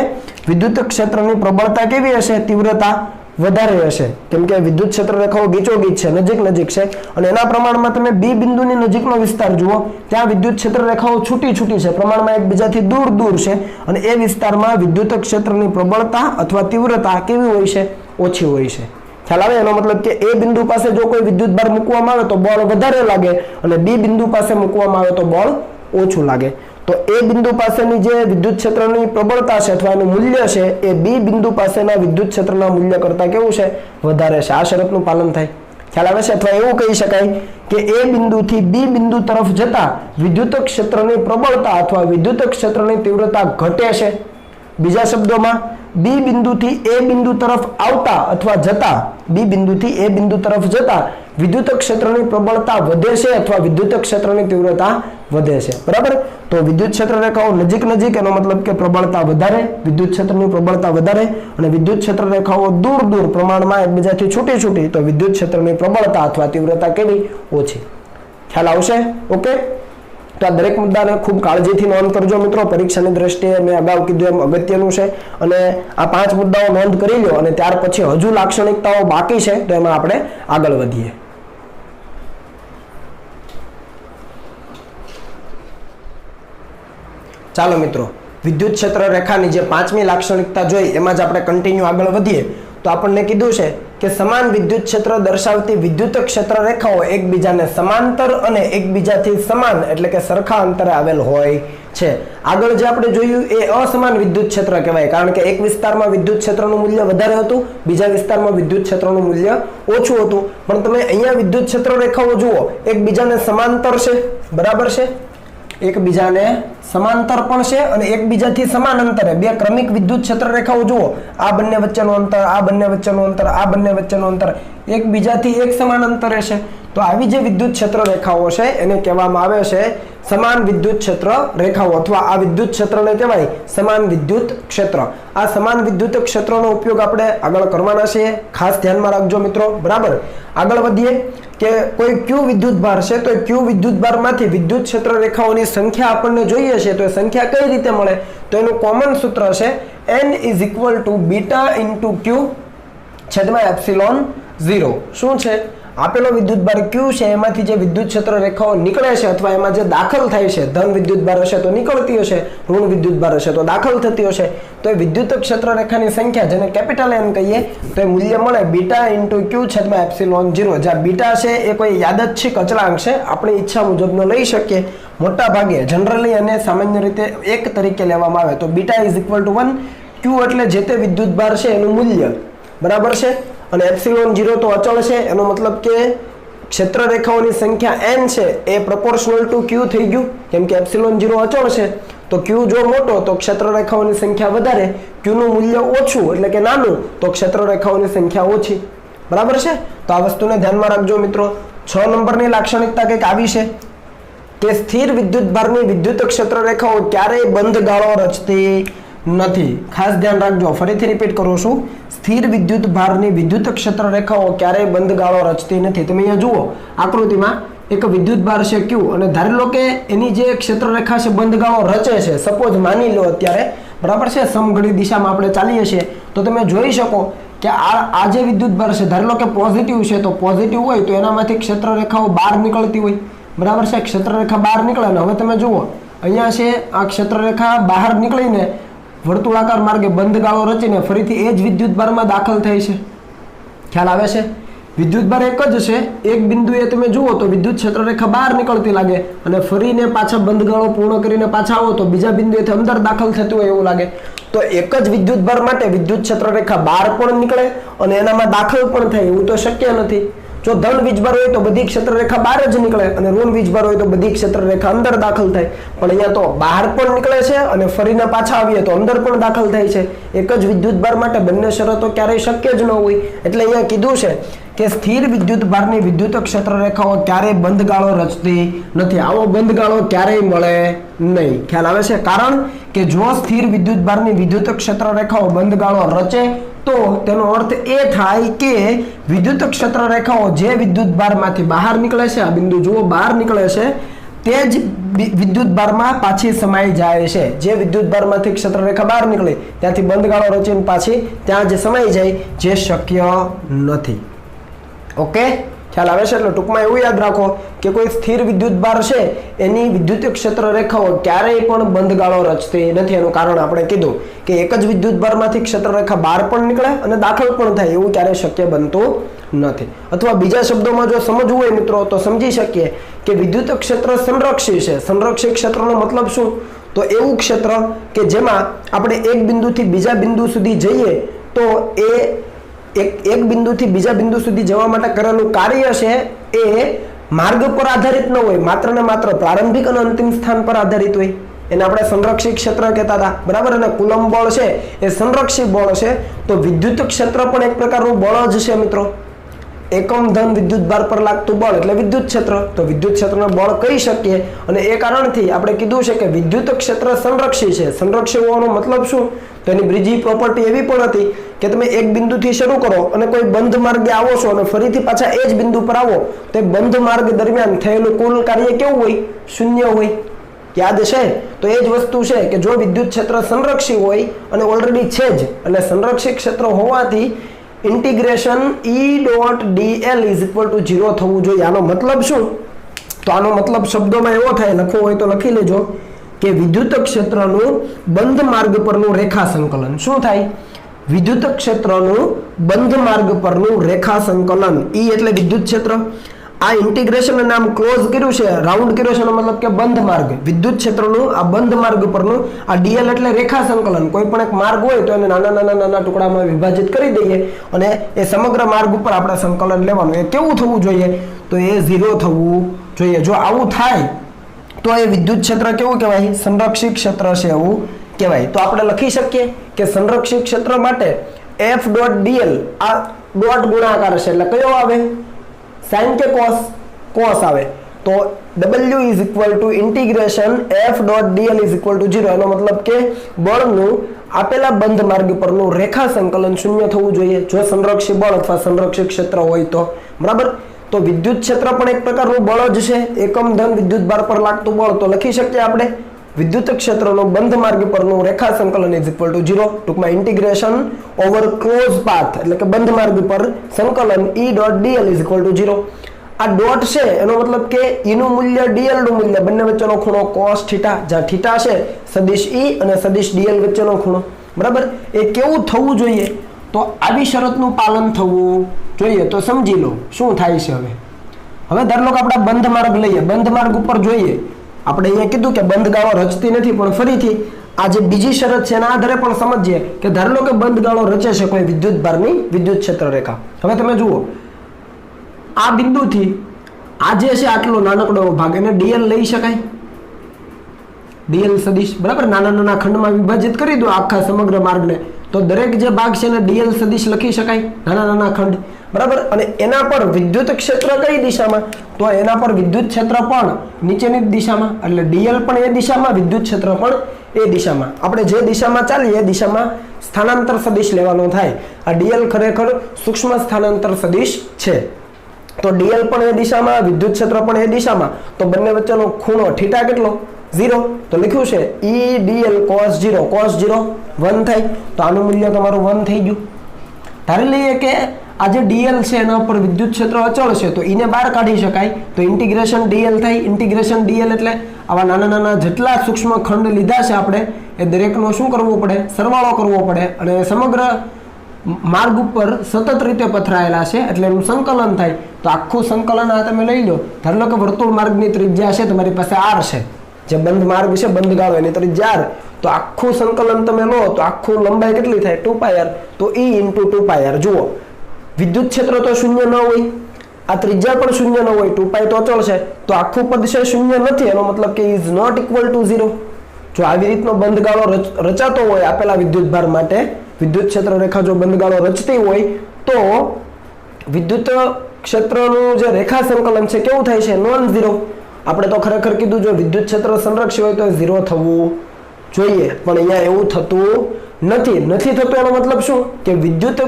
વિદ્યુત ક્ષેત્રની પ્રબળતા કેવી હશે? તીવ્રતા વધારે હશે. કેમ કે વિદ્યુત ક્ષેત્ર રેખાઓ ગીચોગીચ છે, નજીક છે. અને એના પ્રમાણમાં તમે B બિંદુની નજીકનો વિસ્તાર જુઓ, ત્યાં વિદ્યુત ક્ષેત્ર રેખાઓ છૂટી છે, પ્રમાણમાં એકબીજાથી દૂર છે. અને એ વિસ્તારમાં વિદ્યુત ક્ષેત્રની પ્રબળતા અથવા તીવ્રતા કેવી હોય છે? ઓછી હોય છે. ખ્યાલ આવે? એનો મતલબ કે એ બિંદુ પાસે જો કોઈ વિદ્યુત ભાર મૂકવામાં આવે તો બળ વધારે લાગે અને B બિંદુ પાસે મૂકવામાં આવે તો બળ ઓછું લાગે. તો એ બિંદુ પાસેની જે વિદ્યુત ક્ષેત્રની પ્રબળતા છે અથવા એનું મૂલ્ય છે એ B બિંદુ પાસેના વિદ્યુત ક્ષેત્રના મૂલ્ય કરતાં કેવું છે? વધારે છે. આ શરતનું પાલન થાય. ખ્યાલ આવે છે? અથવા એવું કહી શકાય કે એ બિંદુથી B બિંદુ તરફ જતા વિદ્યુત ક્ષેત્રની પ્રબળતા અથવા વિદ્યુત ક્ષેત્રની તીવ્રતા ઘટે છે. બીજા શબ્દોમાં B બિંદુથી A બિંદુ તરફ આવતા અથવા જતા, B બિંદુથી A બિંદુ તરફ જતા વિદ્યુત ક્ષેત્રની પ્રબળતા વધે છે અથવા વિદ્યુત ક્ષેત્રની તીવ્રતા વધે છે. બરાબર? તો વિદ્યુત ક્ષેત્ર રેખાઓ નજીક એનો મતલબ કે પ્રબળતા વધારે, વિદ્યુત ક્ષેત્રની પ્રબળતા વધારે અને વિદ્યુત ક્ષેત્ર રેખાઓ દૂર પ્રમાણમાં એકબીજાથી છૂટી તો વિદ્યુત ક્ષેત્રની પ્રબળતા અથવા તીવ્રતા કેવી? ઓછી. ખ્યાલ આવશે? ઓકે. તો આ દરેક મુદ્દાને ખૂબ કાળજીથી નોંધ કરજો મિત્રો. પરીક્ષાની દ્રષ્ટિએ મેં અગાઉ કીધું એમ અગત્યનું છે અને આ 5 મુદ્દાઓ નોંધ કરી લો અને ત્યાર પછી હજુ લાક્ષણિકતાઓ બાકી છે તો એમાં આપણે આગળ વધીએ. ચાલો મિત્રો, વિદ્યુત ક્ષેત્ર રેખાની જે પાંચમી લાક્ષણિકતા જોઈ એમાં જ આપણે કન્ટિન્યુ આગળ વધીએ તો આપણને કીધું છે કે સમાન વિદ્યુત ક્ષેત્ર દર્શાવતી વિદ્યુત ક્ષેત્ર રેખાઓ એકબીજાને સમાંતર અને એકબીજાથી સમાન એટલે કે સરખા અંતરે આવેલ હોય છે. આગળ જે આપણે જોયું એ અસમાન વિદ્યુત ક્ષેત્ર કહેવાય, કારણ કે એક વિસ્તારમાં વિદ્યુત ક્ષેત્રનું મૂલ્ય વધારે હતું, બીજા વિસ્તારમાં વિદ્યુત ક્ષેત્રનું મૂલ્ય ઓછું હતું. પણ તમે અહીંયા વિદ્યુત ક્ષેત્ર રેખાઓ જુઓ, એકબીજાને સમાંતર છે, બરાબર છે, એકબીજાને સમાંતર પણ છે અને એકબીજાથી સમાન અંતરે બે ક્રમિક વિદ્યુત ક્ષેત્ર રેખાઓ જુઓ, આ બંને વચ્ચેનું અંતર, આ બંને વચ્ચેનું અંતર, આ બંને વચ્ચેનું અંતર એકબીજાથી એક સમાન અંતરે છે. તો આવી જે વિદ્યુત ક્ષેત્ર રેખાઓ છે એને કહેવામાં આવે છે સમાન વિદ્યુત ક્ષેત્ર રેખાઓ, અથવા આ વિદ્યુત ક્ષેત્રને કહેવાય સમાન વિદ્યુત ક્ષેત્ર. આ સમાન વિદ્યુત ક્ષેત્રનો ઉપયોગ આપણે આગળ કરવાના છે, ખાસ ધ્યાનમાં રાખજો મિત્રો. બરાબર, આગળ વધીએ કે કોઈ ક્યુ વિદ્યુત ભાર છે તો ક્યુ વિદ્યુત ભારમાંથી વિદ્યુત ક્ષેત્ર રેખાઓની સંખ્યા આપણને જોઈએ છે, તો એ સંખ્યા કઈ રીતે મળે? તો એનું કોમન સૂત્ર છે n = બીટા × q છેદમાં એપ્સિલોન 0. શું છે? આપેલો વિદ્યુત ભાર q છે, એમાંથી જે વિદ્યુત ક્ષેત્ર રેખાઓ નીકળે છે અથવા એમાં જે દાખલ થાય છે, ધન વિદ્યુત ભાર હશે તો નીકળતી હશે, ઋણ વિદ્યુત ભાર હશે તો દાખલ થતી હશે. તો એ વિદ્યુત ક્ષેત્ર રેખાની સંખ્યા, જેને કેપિટલ N કહીએ, તો એ મૂલ્ય મળે બીટા × q છેદમાં એપ્સિલોન 0. જ્યાં બીટા છે એ કોઈ યાદચ્છિક અચળાંક છે, આપણી ઈચ્છા મુજબનો લઈ શકીએ. મોટા ભાગે જનરલી અને સામાન્ય રીતે 1 તરીકે લેવામાં આવે. તો બીટા = 1, q એટલે જે તે વિદ્યુત ભાર છે એનું મૂલ્ય, બરાબર છે, અને એપ્સિલોન 0 તો અચળ છે. એનો મતલબ કે ક્ષેત્ર રેખાઓની સંખ્યા n છે એ પ્રોપોર્શનલ ટુ q થઈ ગયું, કેમ કે એપ્સિલોન 0 અચળ છે. તો q જો મોટો તો ક્ષેત્ર રેખાઓની સંખ્યા વધારે, q નું મૂલ્ય ઓછું એટલે કે નાનું તો ક્ષેત્ર રેખાઓની સંખ્યા ઓછી. બરાબર છે? તો આ વસ્તુને ધ્યાનમાં રાખજો મિત્રો. 6 નંબરની લાક્ષણિકતા કંઈક આવી છે કે સ્થિર વિદ્યુત ભારની વિદ્યુત ક્ષેત્ર રેખાઓ ક્યારેય બંધ ગાળો રચતી નથી. ખાસ ધ્યાન રાખજો, ફરીથી રિપીટ કરું છું, સ્થિર વિદ્યુત ભારની વિદ્યુત ક્ષેત્ર રેખાઓ ક્યારેય બંધ ગાળો રચતી નથી. તમે અહીંયા જુઓ આકૃતિમાં એક વિદ્યુત ભાર છે q, અને ધારી લો કે એની જે ક્ષેત્ર રેખા છે બંધ ગાળો રચે છે. સપોઝ માની લો અત્યારે, બરાબર છે, સમઘડી દિશામાં આપણે ચાલીએ છીએ તો તમે જોઈ શકો કે આ જે વિદ્યુત ભાર છે, ધારી લો કે પોઝિટિવ છે, તો પોઝિટિવ હોય તો એનામાંથી ક્ષેત્ર રેખાઓ બહાર નીકળતી હોય, બરાબર છે, ક્ષેત્ર રેખા બહાર નીકળે. અને હવે તમે જુઓ અહીંયા છે આ ક્ષેત્ર રેખા બહાર નીકળીને વર્તુળાકાર માર્ગે બંધ ગાળો રચીને ફરીથી એ જ વિદ્યુત ભારમાં દાખલ થાય છે. ખ્યાલ આવે છે? વિદ્યુત ભાર એક જ છે, એક બિંદુએ તમે જુઓ તો વિદ્યુત ક્ષેત્ર રેખા બહાર નીકળતી લાગે અને ફરીને પાછા બંધ ગાળો પૂર્ણ કરીને પાછા આવો તો બીજા બિંદુએથી અંદર દાખલ થતું હોય એવું લાગે. તો એક જ વિદ્યુત ભાર માટે વિદ્યુત ક્ષેત્ર રેખા બહાર પણ નીકળે અને એનામાં દાખલ પણ થાય એવું તો શક્ય નથી. જો ધન વીજભાર હોય તો બધી ક્ષેત્ર રેખા બહાર જ નીકળે અને ઋણ વીજભાર હોય તો બધી ક્ષેત્ર રેખા અંદર દાખલ થાય. પણ અહીંયા તો બહાર પણ નીકળે છે અને ફરીને પાછા આવીએ તો અંદર પણ દાખલ થાય છે. એક જ વિદ્યુત ભાર માટે બંને શરતો ક્યારેય શક્ય જ ન હોય. એટલે અહીંયા કીધું છે કે સ્થિર વિદ્યુત ભારની વિદ્યુત ક્ષેત્ર રેખાઓ ક્યારેય બંધ ગાળો રચતી નથી. આવો બંધ ગાળો ક્યારેય મળે નહીં. ખ્યાલ આવે છે? કારણ કે જો સ્થિર વિદ્યુત ભારની વિદ્યુત ક્ષેત્ર રેખાઓ બંધ ગાળો રચે તો તેનો અર્થ એ થાય કે વિદ્યુત ક્ષેત્ર રેખાઓ જે વિદ્યુત ભારમાંથી બહાર નીકળે છે, આ બિંદુ જુઓ બહાર નીકળે છે, તે જ વિદ્યુત ભારમાં પાછી સમાઈ જાય છે. જે વિદ્યુત ભારમાંથી ક્ષેત્ર રેખા બહાર નીકળે ત્યાંથી બંધ ગાળો રચીને પાછી ત્યાં જ સમાઈ જાય, જે શક્ય નથી. ઓકે, ખ્યાલ આવે છે? એટલે ટૂંકમાં એવું યાદ રાખો કે કોઈ સ્થિર વિદ્યુત ભાર છે એની વિદ્યુત ક્ષેત્ર રેખાઓ ક્યારેય પણ બંધ ગાળો રચતી નથી. એનું કારણ આપણે કીધું કે એક જ વિદ્યુત ભારમાંથી ક્ષેત્ર રેખા બહાર પણ નીકળે અને દાખલ પણ થાય, એવું ક્યારેય શક્ય બનતું નથી. અથવા બીજા શબ્દોમાં જો સમજવું હોય મિત્રો તો સમજી શકીએ કે વિદ્યુત ક્ષેત્ર સંરક્ષી છે. સંરક્ષી ક્ષેત્રનો મતલબ શું? તો એવું ક્ષેત્ર કે જેમાં આપણે એક બિંદુથી બીજા બિંદુ સુધી જઈએ તો એ એક બિંદુથી બીજા બિંદુ સુધી જવા માટે કરેલું કાર્ય છે એ માર્ગ પર આધારિત ન હોય, માત્ર ને માત્ર પ્રારંભિક અને અંતિમ સ્થાન પર આધારિત હોય. એને આપણે સંરક્ષી ક્ષેત્ર કહેતા હતા, બરાબર? અને કુલમ બળ છે એ સંરક્ષી બળ છે. તો વિદ્યુત ક્ષેત્ર પણ એક પ્રકારનું બળ જ છે મિત્રો. એકમ ધન વિદ્યુત ભાર પર લાગતું બળ એટલે વિદ્યુત ક્ષેત્ર. તો વિદ્યુત ક્ષેત્રને બળ કહી શકીએ. અને એ કારણથી આપણે કીધું છે કે વિદ્યુત ક્ષેત્ર સંરક્ષી છે. સંરક્ષી હોવાનો મતલબ શું? તો એની બીજી પ્રોપર્ટી એવી પણ હતી કે તમે એક બિંદુથી શરૂ કરો અને કોઈ બંધ માર્ગે આવો છો અને ફરીથી પાછા એ જ બિંદુ પર આવો તો બંધ માર્ગ દરમિયાન થયેલું કુલ કાર્ય કેવું હોય? શૂન્ય હોય. યાદ છે? તો એ જ વસ્તુ છે કે જો વિદ્યુત ક્ષેત્ર સંરક્ષી હોય અને ઓલરેડી છે જ, એટલે સંરક્ષી ક્ષેત્ર હોવાથી ઇન્ટિગ્રેશન E.dl = 0 થવું જોઈએ. આનો મતલબ શું? તો આનો મતલબ શબ્દોમાં એવો થાય, લખવો હોય તો લખી લેજો કે વિદ્યુત ક્ષેત્રનું બંધ માર્ગ પરનું રેખા સંકલન શું થાય? વિદ્યુત ક્ષેત્રનું બંધ માર્ગ પરનું રેખા સંકલન, ઈ એટલે વિદ્યુત ક્ષેત્ર. આ ઇન્ટિગ્રેશન નામ ક્લોઝ કર્યું છે, રાઉન્ડ કર્યો છે, એનો મતલબ કે બંધ માર્ગ. વિદ્યુત ક્ષેત્રનું આ બંધ માર્ગ પરનું આ ડીએલ એટલે રેખા સંકલન. કોઈ પણ એક માર્ગ હોય તો એને નાના નાના નાના ટુકડામાં વિભાજિત કરી દઈએ અને એ સમગ્ર માર્ગ ઉપર આપણે સંકલન લેવાનું. એ કેવું થવું જોઈએ? તો એ 0 થવું જોઈએ. જો આવું થાય તો એ વિદ્યુત ક્ષેત્ર કેવું કહેવાય? સંરક્ષિત ક્ષેત્ર છે એવું કહેવાય. તો આપણે લખી શકીએ કે સંરક્ષિત ક્ષેત્ર માટે F ડોટ ડીએલ આ ડોટ ગુણાકાર છે એટલે કયો આવે? સાઇન કે કોસ? કોસ આવે. તો W is equal to integration F dot DL is equal to 0. એનો મતલબ કે બળનું આપેલા બંધ માર્ગ પરનું રેખા સંકલન 0 થવું જોઈએ જો સંરક્ષિત બળ અથવા સંરક્ષિત ક્ષેત્ર હોય તો. બરાબર? તો વિદ્યુત ક્ષેત્ર પણ એક પ્રકારનું બળ જ છે, એકમ ધન વિદ્યુત ભાર પર લાગતું બળ. તો લખી શકીએ આપણે વિદ્યુત ક્ષેત્રનો બંધ માર્ગ પરનું રેખા સંકલન ઇઝ ઇક્વલ ટુ 0. ટૂંકમાં ઇન્ટિગ્રેશન ઓવર ક્લોઝ પાથ એટલે કે બંધ માર્ગ પર સંકલન E dot DL is equal to 0. આ ડોટ છે એનો મતલબ કે E નું મૂલ્ય ડીએલ નું મૂલ્ય બંને વચ્ચેનો ખૂણો cos થીટા, જ્યાં થીટા છે સદિશ E અને સદિશ ડીએલ વચ્ચેનો ખૂણો. બરાબર? એ કેવું થવું જોઈએ? તો આવી શરતનું પાલન થવું જોઈએ. તો સમજી લો શું થાય છે. હવે ધારો કે આપણે બંધ માર્ગ લઈએ, બંધ માર્ગ ઉપર જોઈએ. આપણે અહીંયા કીધું કે બંધ ગાળો રચતી નથી, પણ ફરીથી આ જે બીજી શરત છે એના આધારે પણ સમજીએ કે ધારો કે બંધ ગાળો રચે છે કોઈ વિદ્યુત ભારની વિદ્યુત ક્ષેત્ર રેખા. હવે તમે જુઓ આ બિંદુથી આ જે છે આટલો નાનકડો ભાગ એને ડીએલ લઈ શકાય? ડીએલ સદિશ. બરાબર? નાના નાના ખંડમાં વિભાજિત કરી દો આખા સમગ્ર માર્ગને તો દરેક જે ભાગ છે એને ડીએલ સદિશ લખી શકાય, નાના નાના ખંડ. બરાબર? અને એના પર વિદ્યુત ક્ષેત્ર કઈ દિશામાં? તો એના પર વિદ્યુત ક્ષેત્ર પણ નીચેની દિશામાં. એટલે ડીએલ પણ એ દિશામાં, વિદ્યુત ક્ષેત્ર પણ એ દિશામાં. આપણે જે દિશામાં ચાલીએ એ દિશામાં સ્થાનાંતર સદિશ લેવાનો થાય. આ ડીએલ ખરેખર સૂક્ષ્મ સ્થાનાંતર સદિશ છે. તો ડીએલ પણ એ દિશામાં, વિદ્યુત ક્ષેત્ર પણ એ દિશામાં. તો બંને વચ્ચેનો ખૂણો થીટા કેટલો? 0. તો લખ્યું છે E dl cos 0. cos 0 1 થાય. તો આનું મૂલ્ય તમારું 1 થઈ ગયું. ધારી લઈએ કે આ જે ડીએલ છે એના ઉપર વિદ્યુત ક્ષેત્ર અચળ છે તો એને બહાર કાઢી શકાય. તો ઇન્ટિગ્રેશન ડીએલ થાય. ઇન્ટિગ્રેશન ડીએલ એટલે આવા નાના નાના જેટલા સૂક્ષ્મ ખંડ લીધા છે આપણે એ દરેકનો શું કરવો પડે? સરવાળો કરવો પડે. અને સમગ્ર માર્ગ ઉપર સતત રીતે પથરાયેલા છે એટલે એનું સંકલન થાય. તો આખું સંકલન આ તમે લઈ લો. ધારો કે વર્તુળ માર્ગની ત્રિજ્યા છે તમારી પાસે r છે, જે બંધ માર્ગ છે બંધ ગાળો એની ત્રિજ્યા r. તો આખું સંકલન તમે લો તો આખું લંબાઈ કેટલી થાય? 2πr. તો E into 2πr. જુઓ વિદ્યુત ક્ષેત્ર તો શૂન્ય ન હોય, આ ત્રિજ્યા પણ શૂન્ય ન હોય, 2π તો અચળ છે. તો આખું પદ છે શૂન્ય નથી, એનો મતલબ કે ઇઝ નોટ ઇક્વલ ટુ 0. જો આવી રીતનો બંધ ગાળો રચાતો હોય આપેલા વિદ્યુત ભાર માટે, વિદ્યુત ક્ષેત્ર રેખા જો બંધ ગાળો રચતી હોય તો વિદ્યુત ક્ષેત્રનું જે રેખા સંકલન છે કેવું થાય છે? Non zero. આપણે તો ખરેખર કીધું જો વિદ્યુત ક્ષેત્ર સંરક્ષિત હોય તો 0 થવું જોઈએ, પણ અહીંયા એવું થતું નથી થતું. એનો મતલબ શું? કે વિદ્યુત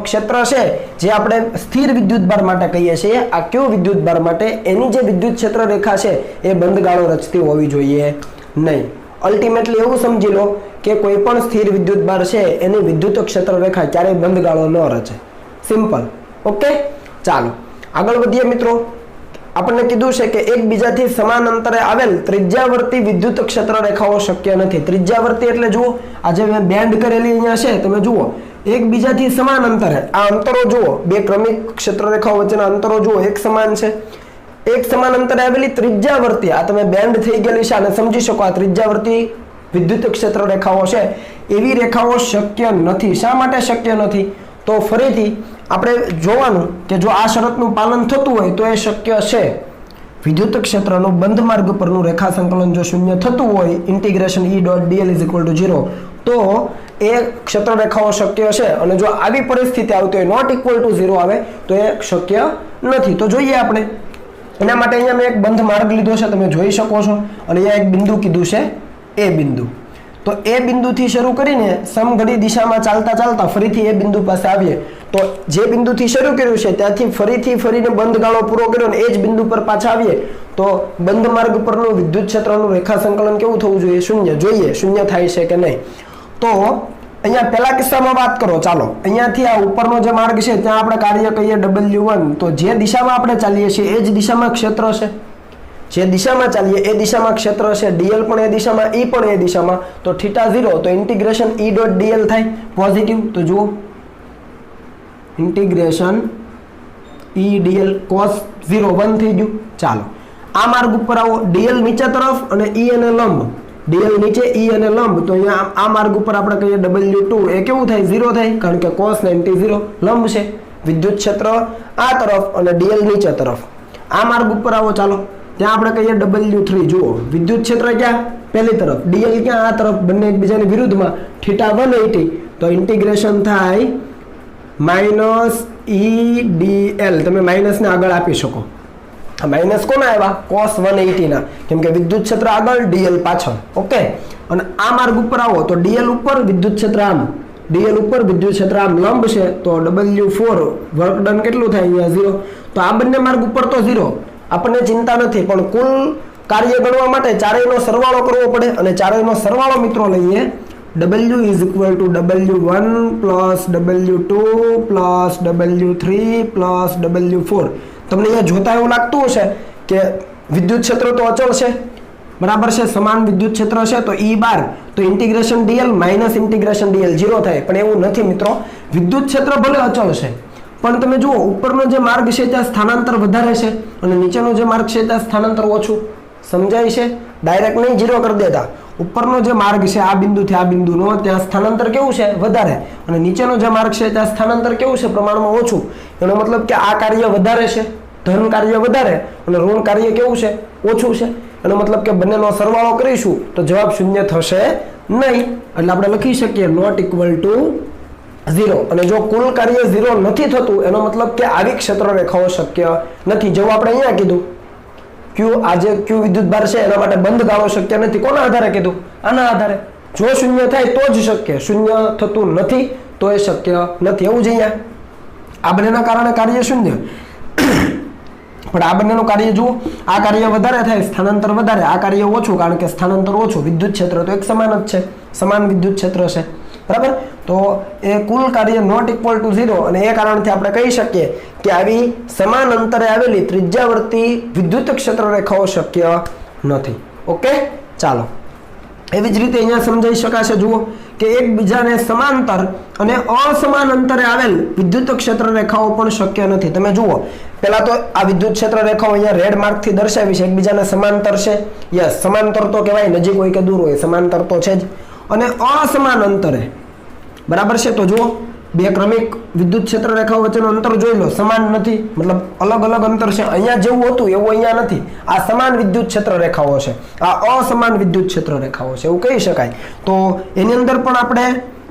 ક્ષેત્ર છે જે આપણે સ્થિર વિદ્યુત ભાર માટે કહીએ છીએ, આ કયો વિદ્યુત ભાર માટે એની જે વિદ્યુત ક્ષેત્ર રેખા છે એ બંધ ગાળો રચતી હોવી જોઈએ નહીં. અલ્ટિમેટલી એવું સમજી લો કે કોઈ પણ સ્થિર વિદ્યુત ભાર છે એની વિદ્યુત ક્ષેત્ર રેખા ક્યારેય બંધ ગાળો ન રચે. સિમ્પલ. ઓકે, ચાલો આગળ વધીએ મિત્રો. આપણને કીધું છે કે એકબીજાથી સમાન અંતરે આવેલ ત્રિજ્યાવર્તી વિદ્યુત ક્ષેત્ર રેખાઓ શક્ય નથી. ત્રિજ્યાવર્તી એટલે જુઓ આજે મેં બેન્ડ કરેલી અહીંયા છે તમે જુઓ એકબીજાથી સમાન અંતરે. આ અંતરો જુઓ, બે ક્રમિક ક્ષેત્ર રેખાઓ વચ્ચેના અંતરો જુઓ એક સમાન છે. એક સમાન અંતરે આવેલી ત્રિજ્યાવર્તી, આ તમે બેન્ડ થઈ ગયેલી છે અને સમજી શકો આ ત્રિજ્યાવર્તી વિદ્યુત ક્ષેત્ર રેખાઓ છે એવી રેખાઓ શક્ય નથી. શા માટે શક્ય નથી? તો ફરીથી આપણે જોવાનું કે જો આ શરતનું પાલન થતું હોય તો એ શક્ય છે. વિદ્યુત ક્ષેત્રનું બંધ માર્ગ પરનું રેખા સંકલન જો શૂન્ય થતું હોય integration E dot DL is equal to 0 તો એ ક્ષેત્ર રેખાઓ શક્ય છે. અને જો આવી પરિસ્થિતિ આવતી હોય નોટ ઇક્વલ ટુ 0 આવે તો એ શક્ય નથી. તો જોઈએ આપણે એના માટે અહીંયા મેં એક બંધ માર્ગ લીધો છે તમે જોઈ શકો છો અને અહીંયા એક બિંદુ કીધું છે એ બિંદુ. તો એ બિંદુથી શરૂ કરીને સમઘડી દિશામાં ચાલતા ચાલતા ફરીથી એ બિંદુ પાસે આવીએ તો જે બિંદુથી શરૂ કર્યું છે ત્યાંથી ફરીને બંધ ગાળો પૂરો કર્યો ને એ જ બિંદુ પર પાછા આવીએ તો બંધ માર્ગ પરનું વિદ્યુત ક્ષેત્રનું રેખા સંકલન કેવું થવું જોઈએ? શૂન્ય. જોઈએ શૂન્ય થાય છે કે નહીં. તો અહીંયા પહેલા કિસ્સામાં વાત કરો. ચાલો અહીંયાથી આ ઉપરનો જે માર્ગ છે ત્યાં આપણે કાર્ય કહીએ W1. તો જે દિશામાં આપણે ચાલીએ છીએ એ જ દિશામાં ક્ષેત્ર છે. જે દિશામાં ચાલીએ એ દિશામાં ક્ષેત્ર છે, dl પણ એ દિશામાં, e પણ એ દિશામાં, તો θ 0 તો ઇન્ટિગ્રેશન e ડોટ dl થાય પોઝિટિવ. તો જુઓ ઇન્ટિગ્રેશન e dl cos 0 1 થઈ ગયું. ચાલો આ માર્ગ ઉપર આવો, dl નીચે તરફ અને e અને લંબ, dl નીચે e અને લંબ, તો અહીંયા આ માર્ગ ઉપર આપણે કહીએ W2 એ કેવું થાય 0 થાય, કારણ કે cos 90 0 લંબ છે. વિદ્યુત ક્ષેત્ર આ તરફ અને dl નીચે તરફ. આ માર્ગ ઉપર આવો, ચાલો ત્યાં આપણે કહીએ W3. જુઓ વિદ્યુત ક્ષેત્ર ક્યાં પહેલી તરફ, dl ક્યાં આ તરફ, બંને એકબીજાની વિરુદ્ધમાં, θ 180 તો ઇન્ટિગ્રેશન થાય -e dl. તમે માઇનસને આગળ આપી શકો. આ માઇનસ કોના આવ્યા? cos 180 ના, કેમ કે વિદ્યુત ક્ષેત્ર આગળ, dl પાછળ. ઓકે, અને આ માર્ગ ઉપર આવો તો dl ઉપર વિદ્યુત ક્ષેત્ર આમ, dl ઉપર વિદ્યુત ક્ષેત્ર આમ લંબ છે, તો W4 વર્ક ડન કેટલું થાય અહીંયા 0. તો આ બંને માર્ગ ઉપર તો 0, આપણને ચિંતા નથી, પણ કુલ કાર્ય ગણવા માટે ચારેયનો સરવાળો કરવો પડે, અને ચારેયનો સરવાળો મિત્રો લઈએ W is equal to W1 plus W2 plus W3 plus W4. તમને અહીંયા જોતા એવું લાગતું હશે કે વિદ્યુત ક્ષેત્ર તો અચળ છે, બરાબર છે, સમાન વિદ્યુત ક્ષેત્ર છે, તો E બાર તો integration dl minus integration dl 0 થાય, પણ એવું નથી મિત્રો. વિદ્યુત ક્ષેત્ર ભલે અચળ છે, પણ તમે જુઓ ઉપરનો જે માર્ગ છે ત્યાં સ્થાનાંતર વધારે છે, અને નીચેનો જે માર્ગ છે ત્યાં સ્થાનાંતર ઓછું. સમજાય છે? ડાયરેક્ટ નહીં 0 કરી દેતા. ઉપરનો જે માર્ગ છે આ બિંદુથી આ બિંદુનો, ત્યાં સ્થાનાંતર કેવું છે? વધારે, અને નીચેનો જે માર્ગ છે ત્યાં સ્થાનાંતર કેવું છે? પ્રમાણમાં ઓછું. એનો મતલબ કે આ કાર્ય વધારે છે, ધન કાર્ય વધારે, અને ઋણ કાર્ય કેવું છે? ઓછું છે. એનો મતલબ કે બંનેનો સરવાળો કરીશું તો જવાબ શૂન્ય થશે નહીં, એટલે આપણે લખી શકીએ નોટ ઇક્વલ ટુ 0. અને જો કુલ કાર્ય 0 નથી થતું, એનો મતલબ કે આવી ક્ષેત્ર રેખાઓ શક્ય નથી. જેવું આપણે અહીંયા કીધું Q, આજે Q વિદ્યુત ભાર છે એના માટે બંધ ગાળો શક્ય નથી. કોના આધારે કીધું? આના આધારે. જો શૂન્ય થાય તો જ શક્ય, શૂન્ય થતું નથી તો એ શક્ય નથી. એવું જ અહીંયા આ બંનેના કારણે કાર્ય શૂન્ય, પણ આ બંનેનું કાર્ય જુઓ, આ કાર્ય વધારે થાય, સ્થાનાંતર વધારે, આ કાર્ય ઓછું, કારણ કે સ્થાનાંતર ઓછું. વિદ્યુત ક્ષેત્ર તો એક સમાન જ છે, સમાન વિદ્યુત ક્ષેત્ર છે, બરાબર. તો એ કુલ કાર્ય નોટ ઇક્વલ ટુ 0, અને એ કારણથી આપણે કહી શકીએ કે આવી સમાન અંતરે આવેલી ત્રિજ્યાવર્તી વિદ્યુત ક્ષેત્ર રેખાઓ શક્ય નથી. ઓકે, ચાલો એવી જ રીતે અહીંયા સમજાઈ શકાશે. જુઓ કે એકબીજાને સમાંતર અને અસમાન અંતરે આવેલ વિદ્યુત ક્ષેત્ર રેખાઓ પણ શક્ય નથી. તમે જુઓ પહેલા તો આ વિદ્યુત ક્ષેત્ર રેખાઓ અહીંયા રેડ માર્કથી દર્શાવી છે, એકબીજાને સમાંતર છે. યસ, સમાંતર તો કહેવાય, નજીક હોય કે દૂર હોય, સમાંતર તો છે જ. અને અસમાન અંતરે, બરાબર છે. તો જુઓ બે ક્રમિક વિદ્યુત ક્ષેત્ર રેખાઓ વચ્ચેનું અંતર જોઈ લો, સમાન નથી, મતલબ અલગ અલગ અંતર છે. અહીંયા જેવું હતું એવું અહીંયા નથી. આ સમાન વિદ્યુત ક્ષેત્ર રેખાઓ છે, આ અસમાન વિદ્યુત ક્ષેત્ર રેખાઓ છે, એવું કહી શકાય. તો એની અંદર પણ આપણે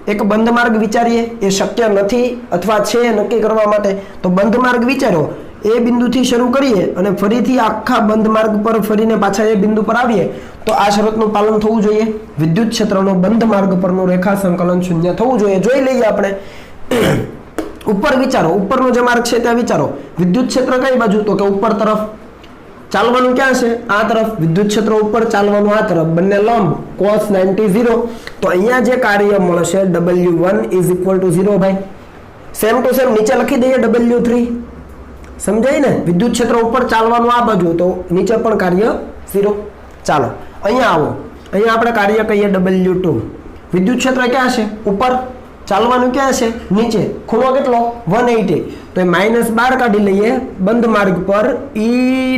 એક બંધ માર્ગ વિચારીએ, એ શક્ય નથી અથવા છે નક્કી કરવા માટે. તો બંધ માર્ગ વિચારો, એ બિંદુથી શરૂ કરીએ અને ફરીથી આખા બંધ માર્ગ પર ફરીને પાછા એ બિંદુ પર આવીએ, તો આ શરતનું પાલન થવું જોઈએ. વિદ્યુત ક્ષેત્રનો બંધ માર્ગ પરનું રેખા સંકલન શૂન્ય થવું જોઈએ. જોઈ લઈએ આપણે. ઉપર વિચારો, ઉપરનો જે માર્ગ છે ત્યાં વિચારો. વિદ્યુત ક્ષેત્ર કઈ બાજુ? તો કે ઉપર તરફ. ચાલવાનું ક્યાં છે? આ તરફ. વિદ્યુત ક્ષેત્ર ઉપર, ચાલવાનું આ તરફ, બંને લંબ, cos 90 0. તો અહીંયા જે કાર્ય મળશે W1 is equal to 0 ભાઈ. સેમ ટુ સેમ નીચે લખી દઈએ W3. સમજાય ને? વિદ્યુત ક્ષેત્ર ઉપર, ચાલવાનું આ બાજુ, તો નીચે પણ કાર્ય 0. ચાલો અહીંયા આવો, અહીંયા આપણે કાર્ય કહીએ W2. વિદ્યુત ક્ષેત્ર ક્યાં છે? ઉપર. ચાલવાનું ક્યાં છે? નીચે. ખૂણો કેટલો? 180. તો એ -12 કાઢી લઈએ બંધ માર્ગ પર E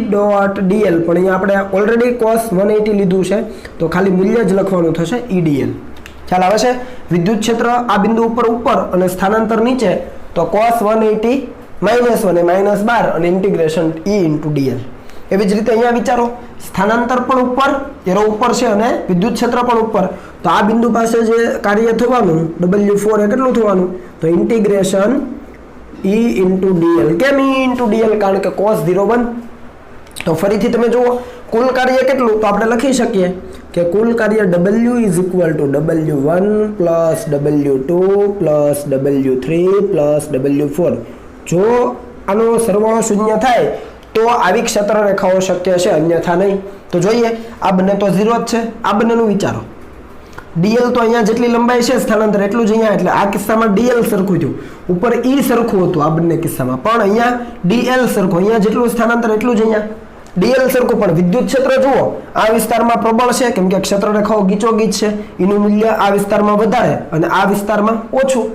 ડોટ dl, પણ અહીંયા આપણે ઓલરેડી cos 180 લીધું છે, તો ખાલી મૂલ્ય જ લખવાનું થશે E dl. ખ્યાલ આવે છે? વિદ્યુત ક્ષેત્ર આ બિંદુ ઉપર ઉપર અને સ્થાનાંતર નીચે, તો cos 180 -1 એ -12 અને ઇન્ટિગ્રેશન E ઇન્ટુ dl. એવી જ રીતે અહીંયા વિચારો, સ્થાનાંતર પણ ઉપર, એરો ઉપર છે, અને વિદ્યુત ક્ષેત્ર પણ ઉપર. તો આ બિંદુ પાસે જે કાર્ય થવાનું W4 એ કેટલું થવાનું? તો ઇન્ટિગ્રેશન E ઇન્ટુ dl. કેમ E ઇન્ટુ dl? કારણ કે cos 0 1. તો ફરીથી તમે જુઓ કુલ કાર્ય કેટલું? તો આપણે લખી શકીએ કે કુલ કાર્ય W is equal to W1 plus W2 plus W3 plus W4. જો આનો સરવાળો શૂન્ય થાય તો આવી ક્ષેત્ર રેખાઓ શક્ય છે, અન્યથા નહીં. તો જોઈએ, આ બંને તો 0 જ છે. આ બંનેનું વિચારો. dl તો અહીંયા જેટલી લંબાઈ છે સ્થાનાંતર એટલું જ અહીંયા, એટલે આ કિસ્સામાં dl સરખું થયું, ઉપર E સરખું હતું આ બંને કિસ્સામાં, પણ અહીંયા dl સરખું, અહીંયા જેટલું સ્થાનાંતર એટલું જ અહીંયા. ડીએલ સરખું, પણ વિદ્યુત ક્ષેત્ર જુઓ આ વિસ્તારમાં પ્રબળ છે કેમ કે ક્ષેત્ર રેખાઓ ગીચોગીચ છે, એનું મૂલ્ય આ વિસ્તારમાં વધારે અને આ વિસ્તારમાં ઓછું,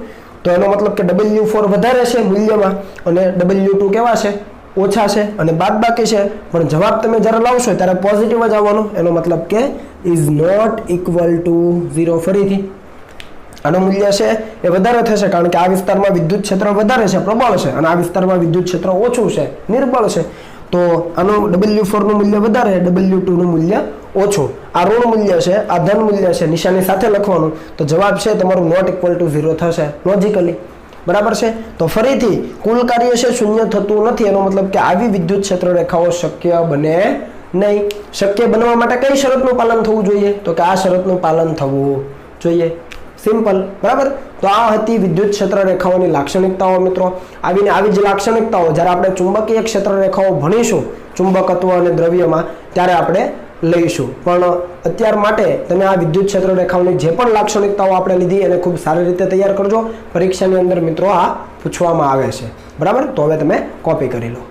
તો એનો મતલબ કે W4 વધારે છે મૂલ્યમાં અને W2 કેવા છે, ઓછા છે અને બાદબાકી છે, પણ જવાબ તમે જ્યારે લાવશો ત્યારે પોઝિટિવ જ આવવાનો, એનો મતલબ કે ઇઝ નોટ ઇક્વલ ટુ 0. ફરીથી આનું મૂલ્ય છે એ વધારે થશે કારણ કે આ વિસ્તારમાં વિદ્યુત ક્ષેત્ર વધારે છે, પ્રબળ છે, અને આ વિસ્તારમાં વિદ્યુત ક્ષેત્ર ઓછું છે, નિર્બળ છે, તો આનું W4 નું મૂલ્ય વધારે, W2 નું મૂલ્ય ઓછું. આ ઋણ મૂલ્ય છે, આ ધન મૂલ્ય છે, નિશાની સાથે લખવાનું, તો જવાબ છે તમારું નોટ ઇક્વલ ટુ 0 થશે લોજિકલી. બરાબર છે. તો ફરીથી કુલ કાર્ય છે શૂન્ય થતું નથી, એનો મતલબ કે આવી વિદ્યુત ક્ષેત્ર રેખાઓ શક્ય બને નહીં. શક્ય બનવા માટે કઈ શરતનું પાલન થવું જોઈએ, તો કે આ શરતનું પાલન થવું જોઈએ. સિમ્પલ. બરાબર. તો આ હતી વિદ્યુત ક્ષેત્ર રેખાઓની લાક્ષણિકતાઓ મિત્રો. આવી જ લાક્ષણિકતાઓ જ્યારે આપણે ચુંબકીય ક્ષેત્ર રેખાઓ ભણીશું ચુંબકત્વ અને દ્રવ્યમાં ત્યારે આપણે લઈશું, પણ અત્યાર માટે તમે આ વિદ્યુત ક્ષેત્ર રેખાઓની જે પણ લાક્ષણિકતાઓ આપણે લીધી એને ખૂબ સારી રીતે તૈયાર કરજો. પરીક્ષાની અંદર મિત્રો આ પૂછવામાં આવે છે. બરાબર. તો હવે તમે કોપી કરી લો.